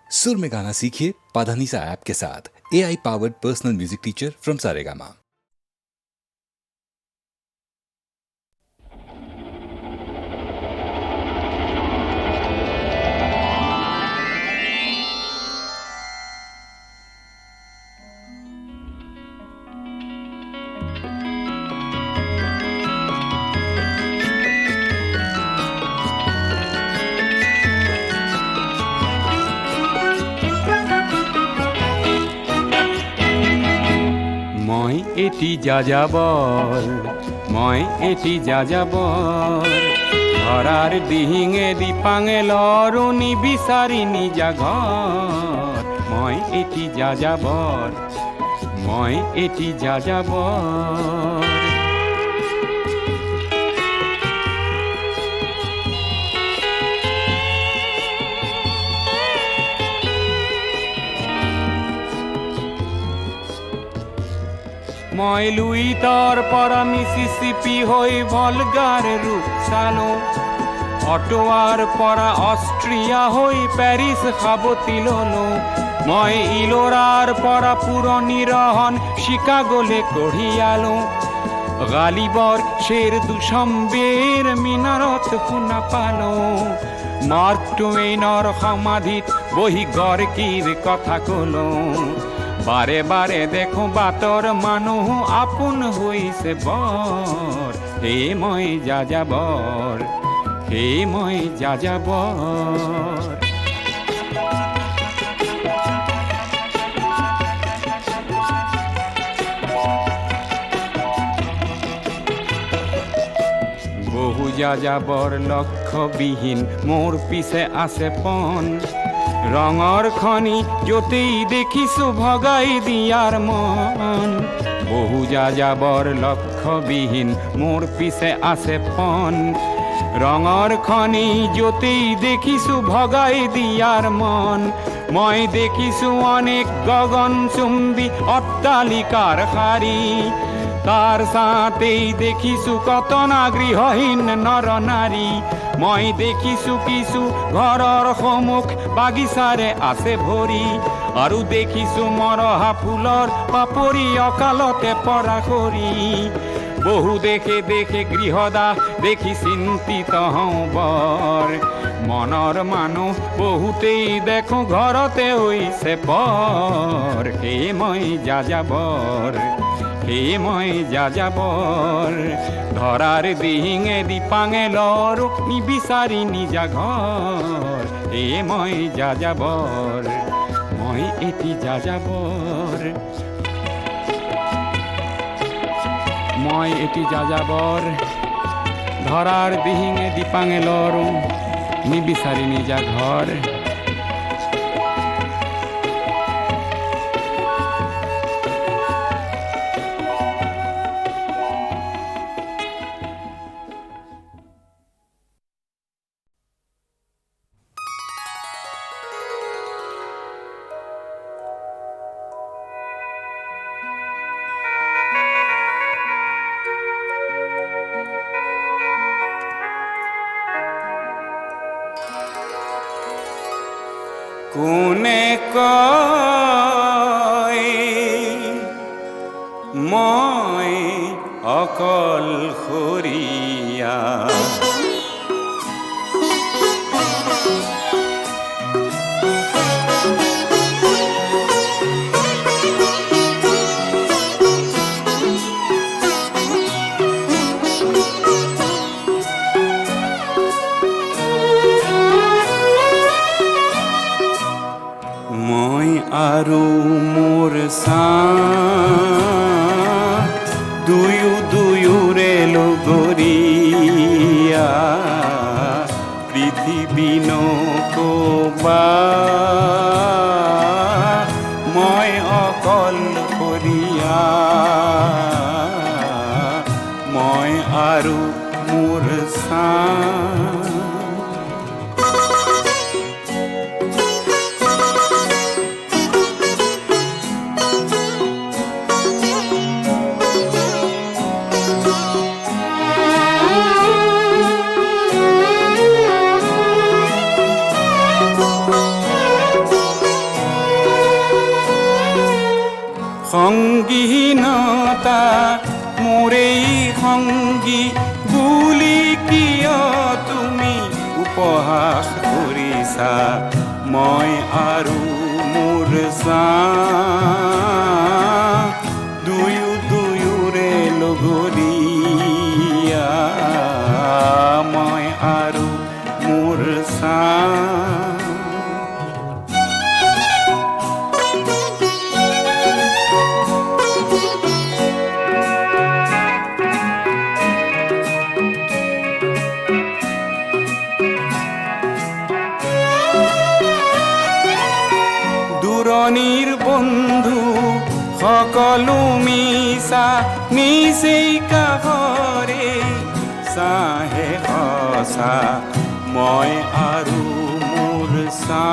सुर में गाना सीखिए पाधानीसा ऐप के साथ। AI powered personal music teacher from Saregama. মই এটি যাযাবৰ, মই এটি যাযাবৰ, ধৰাৰ দিহিঙে দিপাঙে লৰণি বিচাৰি নিজা ঘৰ। মই এটি যাযাবৰ, মই এটি যাযাবৰ। মই লুইতৰ পৰা মিছিছিপি হৈ ভলগাৰ ৰূপ চালো, অটোৱাৰ পৰা অষ্ট্ৰিয়া হৈ পেৰিছ সাৱটি ললো। মই ইলোৰাৰ পৰা পুৰণি ৰহন চিকাগোলে কঢ়িয়ালো, গালিবৰ শ্বেৰ দুচম্বেৰ মিনাৰত শুনা পালো। মাৰ্ক টুৱেইনৰ সমাধিত বহি গৰ্কিৰ কথা কলো। বাৰে বাৰে দেখো বাটৰ মানুহ আপোন হৈছে বৰ। হে মই যাযাবৰ, হে মই যাযাবৰ। বহু যাযাবৰ লক্ষ্যবিহীন মোৰ পিছে আছে পণ। ৰঙৰ খনি য'তেই দেখিছো ভগাই দিয়াৰ মন। বহু যাযাবৰ লক্ষ্যবিহীন মোৰ পিছে আছে পণ। ৰঙৰ খনি য'তেই দেখিছো ভগাই দিয়াৰ মন। মই দেখিছো অনেক গগনচুম্বী অট্টালিকাৰ শাৰী, তাৰ ছাতেই দেখিছো কতনা গৃহহীন নৰ নাৰী। মই দেখিছো কিছু ঘৰৰ সন্মুখ বাগিচাৰে আছে ভৰি, আৰু দেখিছো মৰহা ফুলৰ পাপৰি অকালতে পৰা সৰি। বহু দেখে দেখে গৃহদাহ দেখি চিন্তিত হওঁ বৰ। মনৰ মানুহ বহুতেই দেখো ঘৰতে হৈছে পৰ। হে মই যাযাবৰ, হে মই যাযাবৰ, ধৰাৰ দিহিঙে দিপাঙে লৰো নিবিচাৰি নিজা ঘৰ। হে মই যাযাবৰ, মই এটি যাযাবৰ, মই এটি যাযাবৰ, ধৰাৰ দিহিঙে দিপাঙে লৰো নিবিচাৰি নিজা ঘৰ। কোনে কয় মই অকলশৰীয়া, আৰু মোৰ দুয়ো দুয়োৰে লগৰীয়া। পৃথিৱী নকবা মই অকলশৰীয়া, মই আৰু মোৰ সংগীহীনতা মোৰেই সংগী বুলি কিয় তুমি উপহাস কৰিছা মই আৰু মোৰ যাওঁ দুয়ো দুয়োৰে লগৰীয়া মই আৰু মোৰ যাওঁ দূৰণিৰ বন্ধু সকলো মিছা নিচেই কাষৰে চাহে সঁচা মই আৰু মোৰ চাওঁ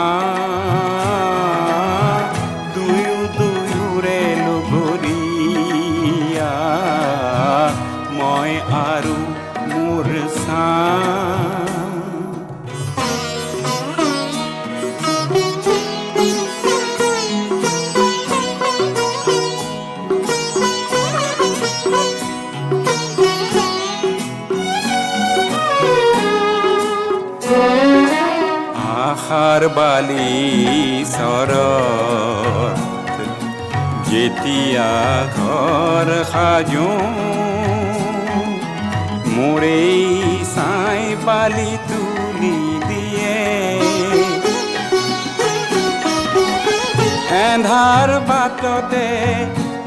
দুয়ো দুয়োৰে লগৰীয়া মই আৰু মোৰ চাওঁ আশাৰ বালি চৰত যেতিয়া ঘৰ সাজো মোৰেই চাই বালি তুলি দিয়ে এন্ধাৰ বাটতে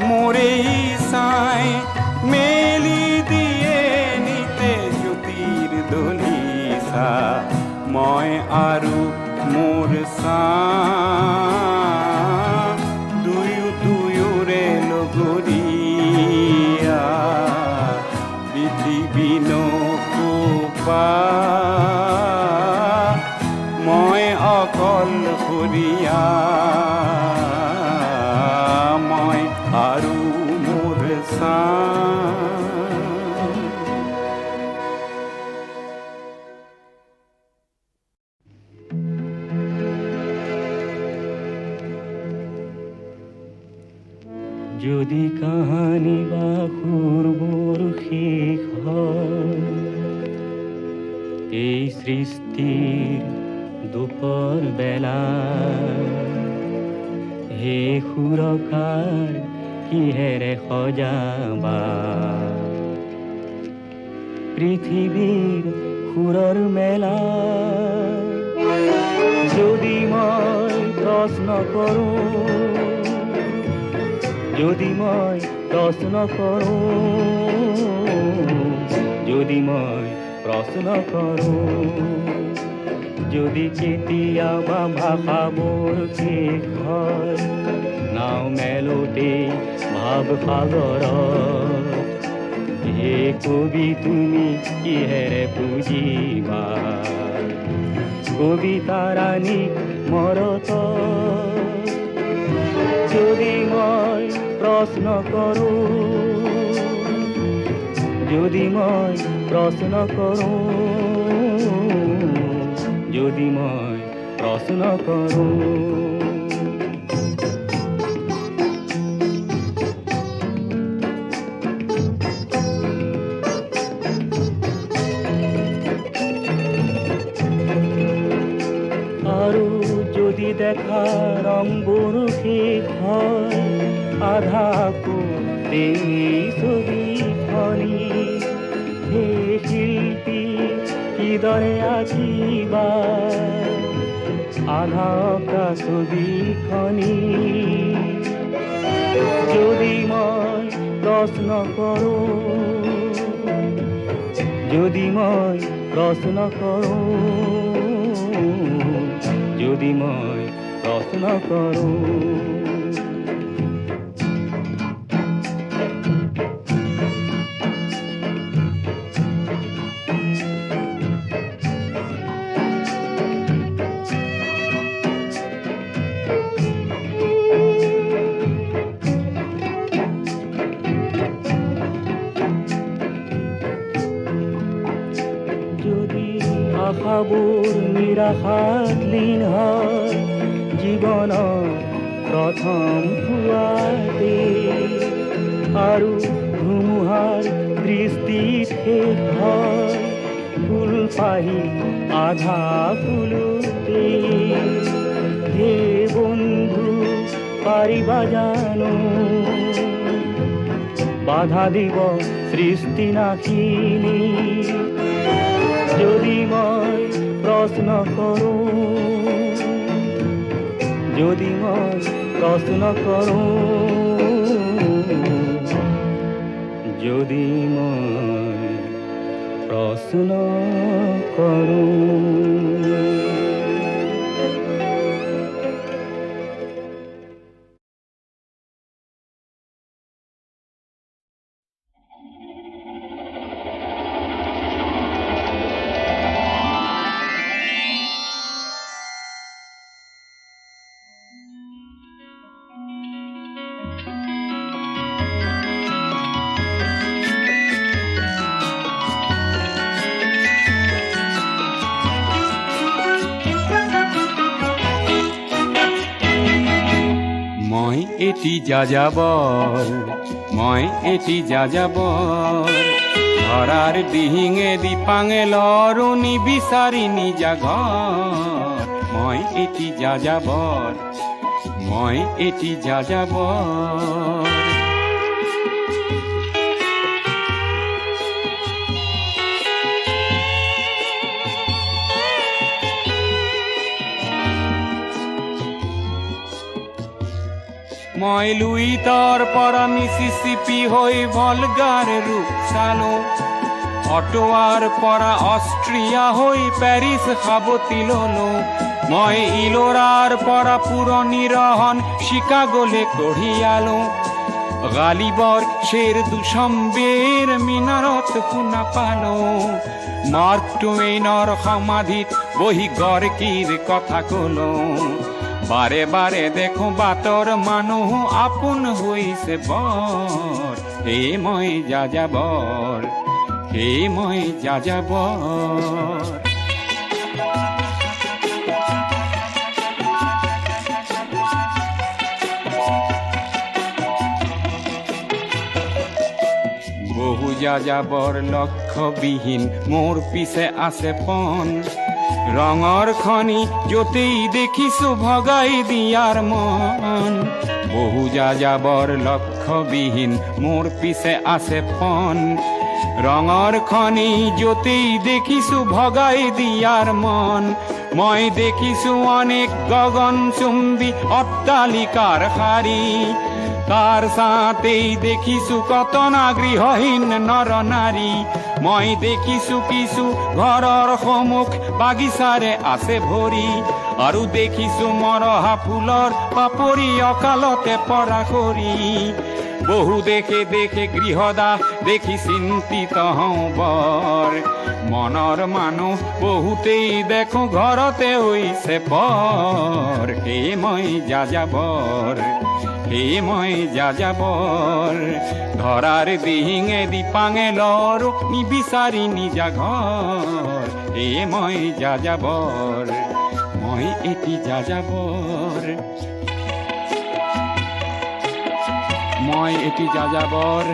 মোৰেই চাই মেলি দিয়ে নিতে জ্যোতিৰ দলিচা মই আৰু মোৰ চাওঁ দুয়ো দুয়োৰে লগৰীয়া পৃথিৱী নকোপা মই অকলশৰীয়া মই আৰু মোৰ চাওঁ যদি কাহানি বা সুৰবোৰ শেষ হয় এই সৃষ্টিৰ দুপৰ বেলা হে সুৰকাৰ কিহেৰে সজাবা পৃথিৱীৰ সুৰৰ মেলা যদি মই প্ৰশ্ন কৰোঁ যদি মই প্ৰশ্ন কৰোঁ যদি মই প্ৰশ্ন কৰোঁ যদি কেতিয়াবা ভাষাবোৰ শেষ হয় নাও মেলোতে ভাৱ সাগৰত হে কবি তুমি কিহেৰে বুজিবা কবিতা ৰাণী মৰত যদি মই প্ৰশ্ন কৰোঁ যদি মই প্ৰশ্ন কৰোঁ যদি মই প্ৰশ্ন কৰোঁ আৰু যদি দেখা ৰংবোৰ শেষ হয় আধাকো এই ছবিখনি হে শিল্পী কিদৰে আঁকিবা আধা ছবিখনি যদি মই প্ৰশ্ন কৰোঁ যদি মই প্ৰশ্ন কৰোঁ যদি মই প্ৰশ্ন কৰোঁ আশাবোৰ নিৰাশাত লীন হয় জীৱনৰ প্ৰথম পুৱাতে আৰু ধুমুহাৰ দৃষ্টিত শেষ হয় ফুল পাহি আধা ফুলোতে। হে বন্ধু পাৰিবা জানো বাধা দিব সৃষ্টিনাশিনী যদি মই প্ৰশ্ন কৰোঁ, যদি মই প্ৰশ্ন কৰোঁ, যদি মই প্ৰশ্ন কৰোঁ। মই এটি যাযাবৰ, মই এটি যাযাবৰ, ধৰাৰ দিহিঙে দিপাঙে লৰণি বিচাৰি নিজা ঘৰ। মই এটি যাযাবৰ, মই এটি যাযাবৰ। মই লুইতৰ পৰা মিছিছিপি হৈ ভলগাৰ ৰূপ চালো, অটোৱাৰ পৰা অষ্ট্ৰিয়া হৈ পেৰিছ সাৱটি ললো। মই ইলোৰাৰ পৰা পুৰণি ৰহন চিকাগোলে কঢ়িয়ালো, গালিবৰ শ্বেৰ দুচম্বেৰ মিনাৰত শুনা পালো। মাৰ্ক টুৱেইনৰ সমাধিত বহি গৰ্কিৰ কথা কলো। বাৰে বাৰে দেখো বাটৰ মানুহ আপোন হৈছে বৰ। হে মই যাযাবৰ, হে মই যাযাবৰ। বহু যাযাবৰ লক্ষ্যবিহীন মোৰ পিছে আছে পণ। ৰঙৰ খনি য'তেই দেখিছো ভগাই দিয়াৰ মন। বহু যাযাবৰ লক্ষ্যবিহীন মোৰ পিছে আছে পণ। ৰঙৰ খনি য'তেই দেখিছো ভগাই দিয়াৰ মন। মই দেখিছো অনেক গগনচুম্বী অট্টালিকাৰ শাৰী, তাৰ ছাতেই দেখিছো কতনা গৃহহীন নৰ নাৰী। মই দেখিছো কিছু ঘৰৰ সন্মুখ বাগিচাৰে আছে ভৰি, আৰু দেখিছো মৰহা ফুলৰ পাপৰি অকালতে পৰা সৰি। বহু দেখে দেখে গৃহদাহ দেখি চিন্তিত হওঁ বৰ। মনৰ মানুহ বহুতেই দেখো ঘৰতে হৈছে পৰ। হে মই যাযাবৰ, হে মই যাযাবৰ, ধৰাৰ দিহিঙে দিপাঙে লৰো নিবিচাৰি নিজা ঘৰ। হে মই যাযাবৰ, মই এটি যাযাবৰ, মই এটি যাযাবৰ,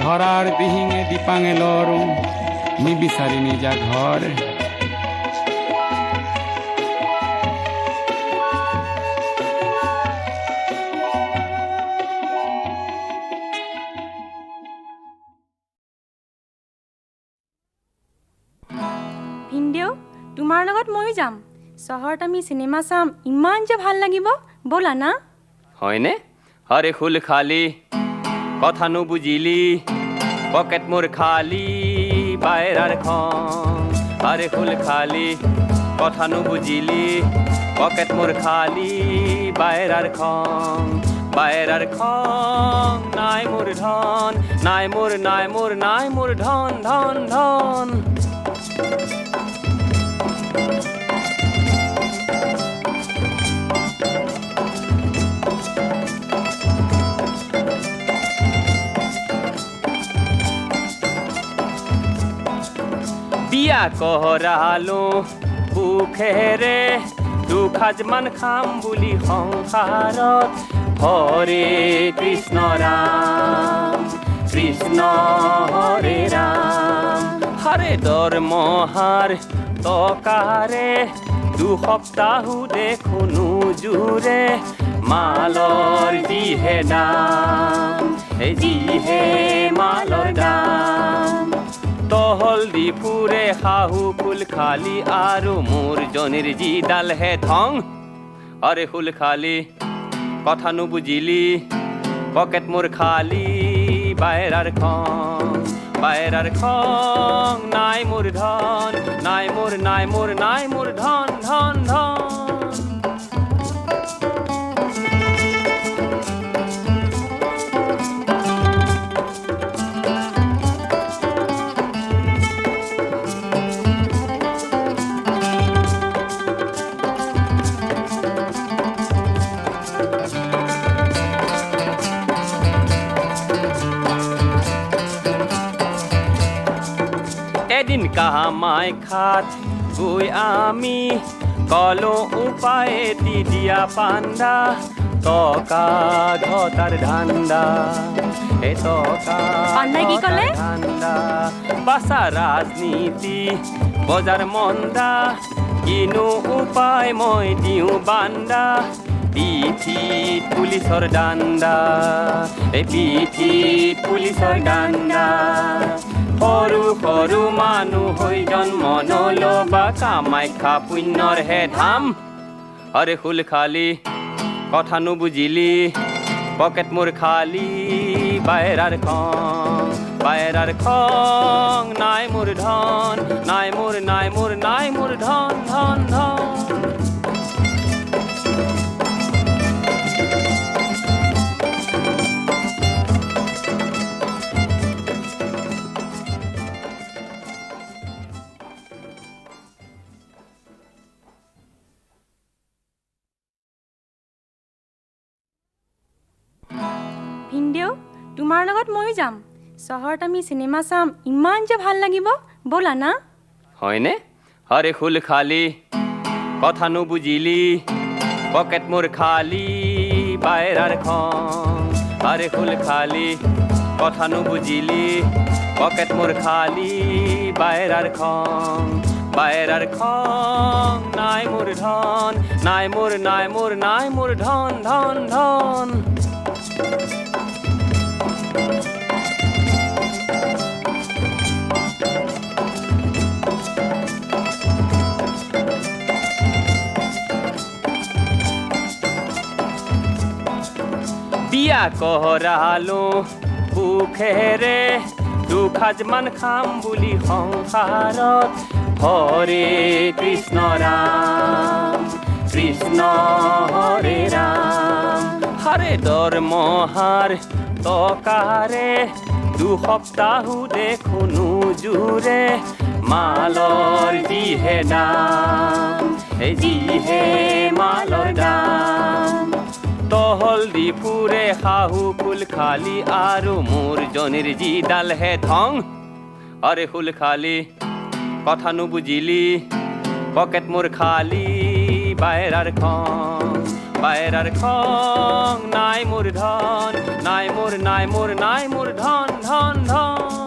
ধৰাৰ দিহিঙে দিপাঙে লৰো নিবিচাৰি নিজা ঘৰ। ভিনদেউ, তোমাৰ লগত ময়ো যাম। চহৰত আমি চিনেমা চাম, ইমান যে ভাল লাগিব। ব'লা না। হয়নে? আৰে খুল খালি কথা নুবুজিলি, পকেট মোৰ খালি বাহিৰাৰ খন। আৰে খুল খালি কথা নুবুজিলি, পকেট মোৰ খালি বাহিৰাৰ খন। বাহিৰাৰ খন নাই মোৰ ধন, নাই মোৰ নাই মোৰ নাই মোৰ ধন ধন ধন। বিয়া কৰালো সুখেৰে দুসাজ মান খাম বুলি সংসাৰত হৰে কৃষ্ণ ৰাম কৃষ্ণ হৰে ৰাম হাৰে দৰমহাৰ টকাৰে দুসপ্তাহো দেখোনো জোৰে মালৰ যিহে দাম যিহে মালৰ দাম তহল দি ফুৰে শাহু ফুল খালি আৰু মোৰ জনীৰ যিডালহে ধং আৰে ফুল খালি কথা নুবুজিলি পকেট মোৰ খালি বায়েৰাৰ খং নাই মোৰ ধন নাই মোৰ ধন ধন ধন এদিন কামাই খাত গৈ আমি কলো উপায়ে দি দিয়া পাণ্ডা টকা ঘটাৰ ধান্দা এই টকা পাণ্ডাই কি ক'লে? ধান্দা বাছা ৰাজনীতি বজাৰ মন্দা কিনো উপায় মই দিওঁ বান্দা পিঠিত পুলিচৰ ডাণ্ডা এই পিঠিত পুলিচৰ ডাণ্ডা সৰু সৰু মানুহ হৈ জন্ম নলবা কামাখ্যা পুণ্যৰ হে ধাম আৰে ফুল খালি কথা নুবুজিলি পকেট মোৰ খালি বায়েৰাৰ খং নাই মোৰ ধন নাই মোৰ ধন ধন ধন ভিনদেউ তোমাৰ লগত ময়ো যাম চহৰত আমি চিনেমা চাম ইমান যে ভাল লাগিব ব'লা না হয়নে আৰে ফুল খালি কথা নুবুজিলি পকেট মোৰ খালি বায়েৰাৰ খং আৰে ফুল খালি কথা নুবুজিলি পকেট মোৰ খালি বায়েৰাৰ খং নাই মোৰ ধন নাই মোৰ ধন ধন ধন বিয়া কৰালো সুখেৰে দুসাজ মান খাম বুলি সংসাৰত হৰে কৃষ্ণ ৰাম কৃষ্ণ হৰে ৰাম হাৰে দৰমহাৰ টকাৰে দুসপ্তাহো দেখোনো জোৰে মালৰ যিহে দাম যিহে মালৰ দাম তহল দি ফুৰে শাহু ফুল খালি আৰু মোৰ জনীৰ যিডালহে ধং আৰে ফুল খালি কথা নুবুজিলি পকেট মোৰ খালি বায়েৰাৰ খং নাই মোৰ ধন নাই মোৰ ধন ধন ধন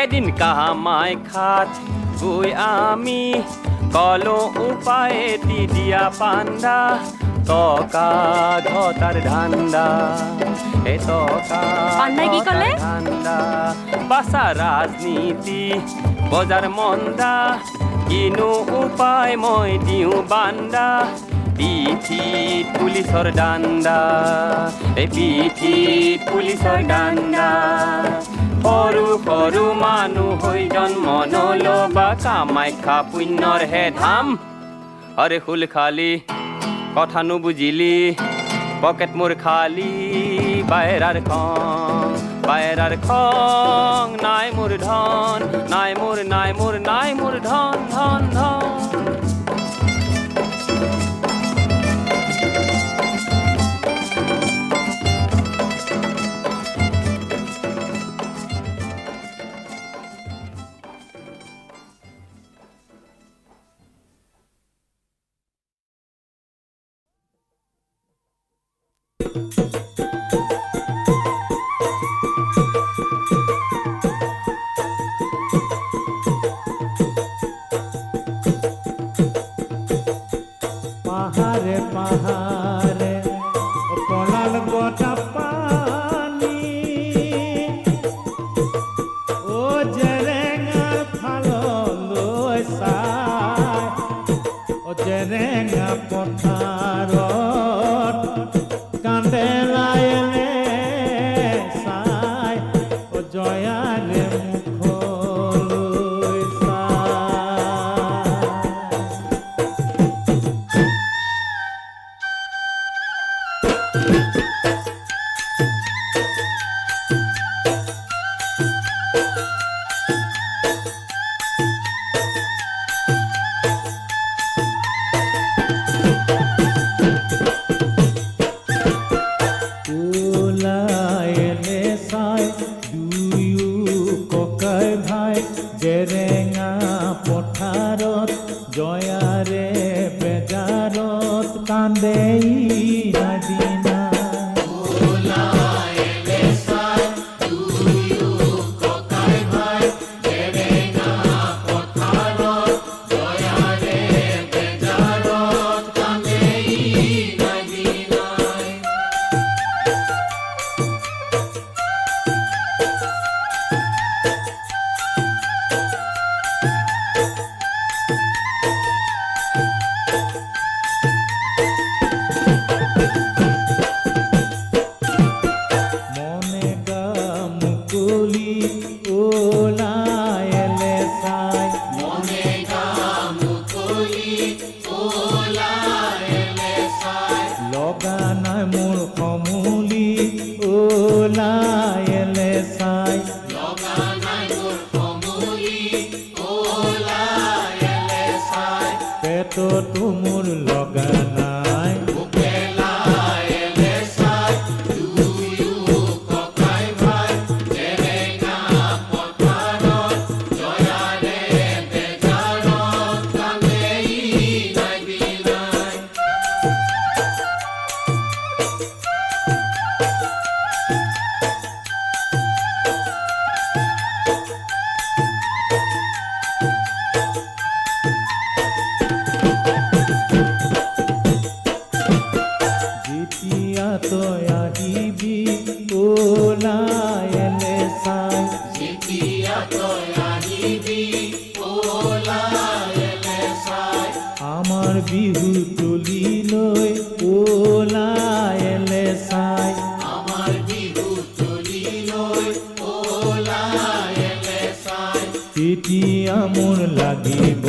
এদিন কামাই খাত গৈ আমি কলো উপায়ে দি দিয়া পাণ্ডা টকা ঘটাৰ ধান্দা এই টকা পাণ্ডাই কি ক'লে? ধান্দা বাছা ৰাজনীতি বজাৰ মন্দা কিনো উপায় মই দিওঁ বান্দা পিঠিত পুলিচৰ ডাণ্ডা এই পিঠিত পুলিচৰ ডাণ্ডা সৰু সৰু মানুহ হৈ জন্ম নলবা কামাখ্যা পুণ্যৰ হে ধাম আৰে ফুল খালি কথা নুবুজিলি পকেট মোৰ খালি বাইরার খং নাই মোর ধন নাই মোর ধন ধন ধন পাহাড়ে পাহাড়ে পলাল গোটা পানি ও জেরেঙার ফাললৈ চাই ও জেরেঙা পথাৰত কান্দে লাইলে চাই ও জয়াৰে মুখলৈ চাই ওলাইলে চাই দুয়ো ককাই ভাই জেৰেঙা পথাৰত জয়াৰে বেজাৰত কান্দে নাদিনা মনে গা মুকলি ওলাইলে চাই লগা নাই মোৰ সমুলি ওলাইলে চাই পেটতো মোৰ লগা নাই যেতিয়া তই আহিবি ওলাইলে চাই আমাৰ বিহু তুলিলৈ ওলাইলে চাই তেতিয়া মোৰ লাগিব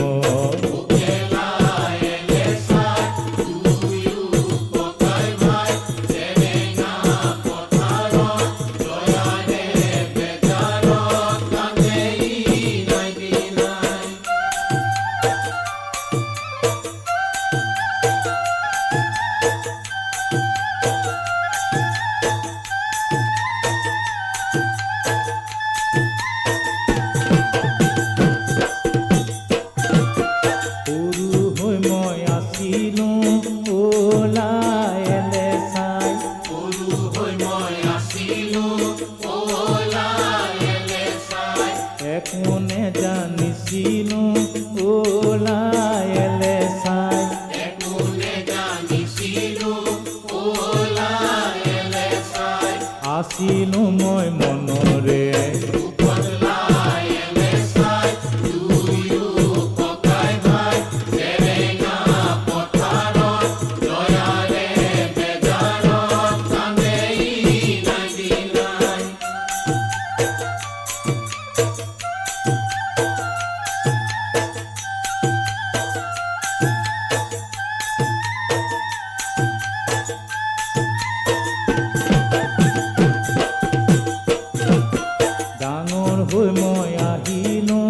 হৈ মই আহিলো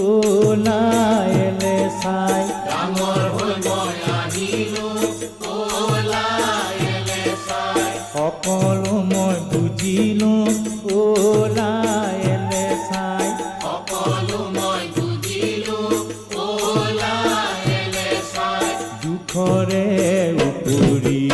ওলাইলে চাই সকলো মই বুজিলো ওলাইলে চাই দুখৰে উপৰি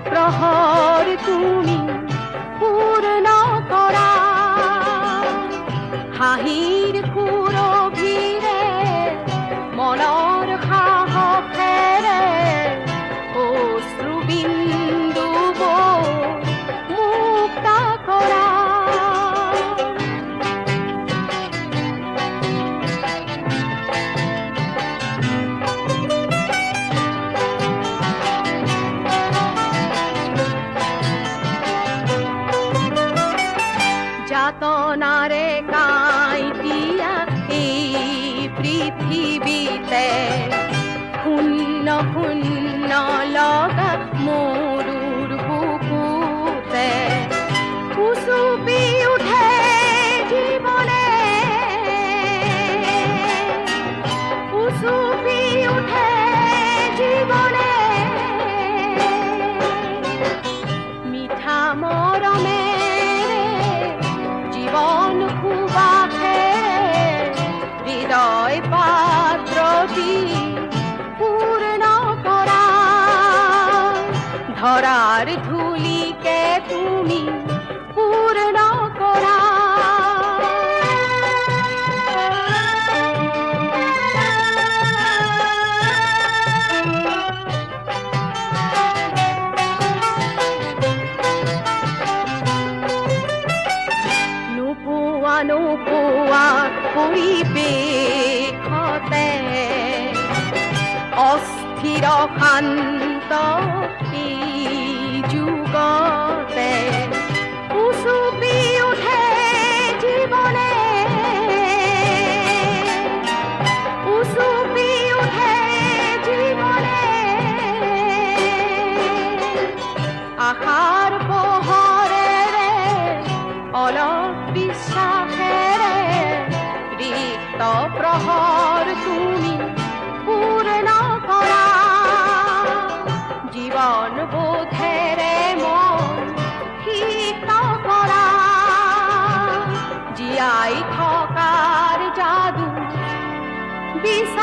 প্ৰহৰ তুমি পূৰ্ণ কৰা হাঁহিৰ সুৰভিৰে মনৰ সাহসেৰে অশ্ৰুবিন্দুবোৰ মুক্ত কৰা যাতনাৰে কাঁইটিয়া এই পৃথিৱীতে শূন্য শূন্য লগা মৰুৰ বুকুতে উচুপি উঠে জীৱনে উচুপি উঠে জীৱনে মিঠা মৰমে জীবন সুবাসে হৃদয় পাত্ৰটি পূৰ্ণ কৰা ধৰাৰ ধুলিকে তুমি পূৰ্ণ কৰা নোপোৱা পৰিৱেশতে অস্থিৰ শান্ত এই যুগতে উচুপি উঠে জীৱনে উচুপি উঠে জীৱনে আশাৰ পোহৰেৰে অলপ বিশ্বাসেৰে ৰিক্ত প্ৰহৰ তুমি পূৰ্ণ কৰা জীৱন বোধেৰে মন সিক্ত কৰা জীয়াই থকাৰ যাদু বিচাৰ